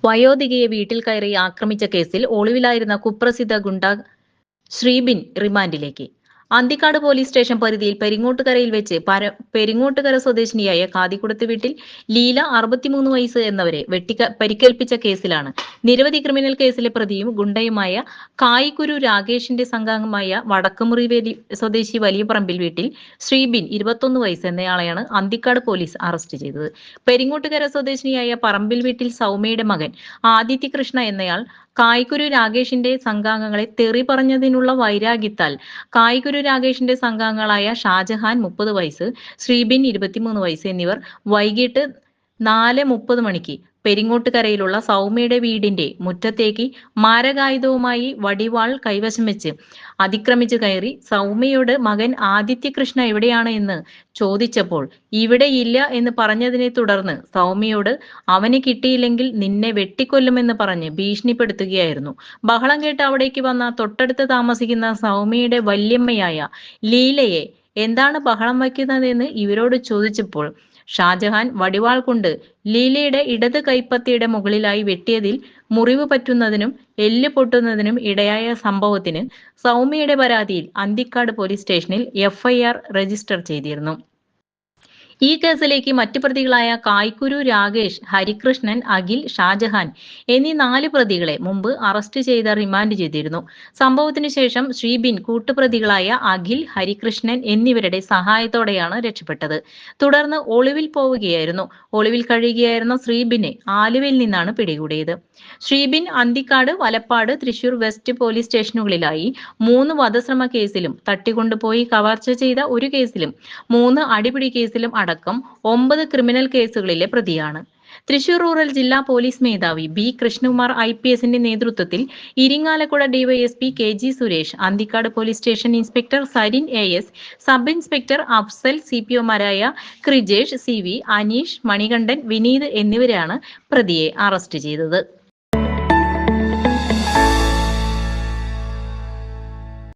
വയോധികയെ വീട്ടിൽ കയറി ആക്രമിച്ച കേസിൽ ഒളിവിലായിരുന്ന കുപ്രസിദ്ധ ഗുണ്ട ശ്രീബിൻ റിമാൻഡിലേക്ക്. അന്തിക്കാട് പോലീസ് സ്റ്റേഷൻ പരിധിയിൽ പെരിങ്ങോട്ടുകരയിൽ വെച്ച് പെരിങ്ങോട്ടുകര സ്വദേശിനിയായ കാതിക്കുടത്ത് വീട്ടിൽ ലീല 63 വയസ്സ് എന്നവരെ പരിക്കേൽപ്പിച്ച കേസിലാണ് നിരവധി ക്രിമിനൽ കേസിലെ പ്രതിയും ഗുണ്ടയുമായ കായിക്കുരു രാകേഷിന്റെ സംഘാംഗമായ വടക്കുമുറിവേലി സ്വദേശി വലിയപറമ്പിൽ വീട്ടിൽ ശ്രീബിൻ 21 വയസ്സ് എന്നയാളെയാണ് അന്തിക്കാട് പോലീസ് അറസ്റ്റ് ചെയ്തത്. പെരിങ്ങോട്ടുകര സ്വദേശിനിയായ പറമ്പിൽ വീട്ടിൽ സൗമ്യയുടെ മകൻ ആദിത്യ കൃഷ്ണ എന്നയാൾ കായിക്കുരു രാകേഷിന്റെ സംഘാംഗങ്ങളെ തെറി പറഞ്ഞതിനുള്ള വൈരാഗ്യത്താൽ കായിക്കുരു രാകേഷിന്റെ സംഘാംഗങ്ങളായ ഷാജഹാൻ 30 വയസ്സ്, ശ്രീബിൻ 23 വയസ്സ് എന്നിവർ വൈകിട്ട് 4:30 മണിക്ക് പെരിങ്ങോട്ടുകരയിലുള്ള സൗമ്യയുടെ വീടിന്റെ മുറ്റത്തേക്ക് മാരകായുധവുമായി വടിവാൾ കൈവശം വെച്ച് അതിക്രമിച്ചു കയറി സൗമ്യയോട് മകൻ ആദിത്യ കൃഷ്ണ എവിടെയാണ് എന്ന് ചോദിച്ചപ്പോൾ ഇവിടെയില്ല എന്ന് പറഞ്ഞതിനെ തുടർന്ന് സൗമ്യയോട് അവനെ കിട്ടിയില്ലെങ്കിൽ നിന്നെ വെട്ടിക്കൊല്ലുമെന്ന് പറഞ്ഞ് ഭീഷണിപ്പെടുത്തുകയായിരുന്നു. ബഹളം കേട്ട് അവിടേക്ക് വന്ന തൊട്ടടുത്ത് താമസിക്കുന്ന സൗമ്യയുടെ വല്യമ്മയായ ലീലയെ എന്താണ് ബഹളം വയ്ക്കുന്നതെന്ന് ഇവരോട് ചോദിച്ചപ്പോൾ ഷാജഹാൻ വടിവാൾ കൊണ്ട് ലീലയുടെ ഇടത് കൈപ്പത്തിയുടെ മുകളിലായി വെട്ടിയതിൽ മുറിവ് പറ്റുന്നതിനും എല്ല് പൊട്ടുന്നതിനും ഇടയായ സംഭവത്തിന് സൗമ്യയുടെ പരാതിയിൽ അന്തിക്കാട് പോലീസ് സ്റ്റേഷനിൽ FIR രജിസ്റ്റർ ചെയ്തിരുന്നു. ഈ കേസിലേക്ക് മറ്റു പ്രതികളായ കായ്ക്കുരു രാകേഷ്, ഹരികൃഷ്ണൻ, അഖിൽ, ഷാജഹാൻ എന്നീ 4 പ്രതികളെ മുമ്പ് അറസ്റ്റ് ചെയ്ത് റിമാൻഡ് ചെയ്തിരുന്നു. സംഭവത്തിന് ശേഷം ശ്രീബിൻ കൂട്ടുപ്രതികളായ അഖിൽ, ഹരികൃഷ്ണൻ എന്നിവരുടെ സഹായത്തോടെയാണ് രക്ഷപ്പെട്ടത്. തുടർന്ന് ഒളിവിൽ പോവുകയായിരുന്നു. ഒളിവിൽ കഴിയുകയായിരുന്ന ശ്രീബിനെ ആലുവയിൽ നിന്നാണ് പിടികൂടിയത്. ശ്രീബിൻ അന്തിക്കാട്, വലപ്പാട്, തൃശൂർ വെസ്റ്റ് പോലീസ് സ്റ്റേഷനുകളിലായി 3 വധശ്രമ കേസിലും തട്ടിക്കൊണ്ടുപോയി കവർച്ച ചെയ്ത ഒരു കേസിലും 3 അടിപിടി കേസിലും അടക്കം 9 ക്രിമിനൽ കേസുകളിലെ പ്രതിയാണ്. തൃശൂർ റൂറൽ ജില്ലാ പോലീസ് മേധാവി B. കൃഷ്ണകുമാർ IPSന്റെ നേതൃത്വത്തിൽ Irinjalakuda DYSP KG Suresh, Anthikad police station inspector Sarin AS, sub inspector Afsal, CPOമാരായ ക്രിജേഷ്, CV, അനീഷ്, മണികണ്ഠൻ, വിനീത് എന്നിവരാണ് പ്രതിയെ അറസ്റ്റ് ചെയ്തത്.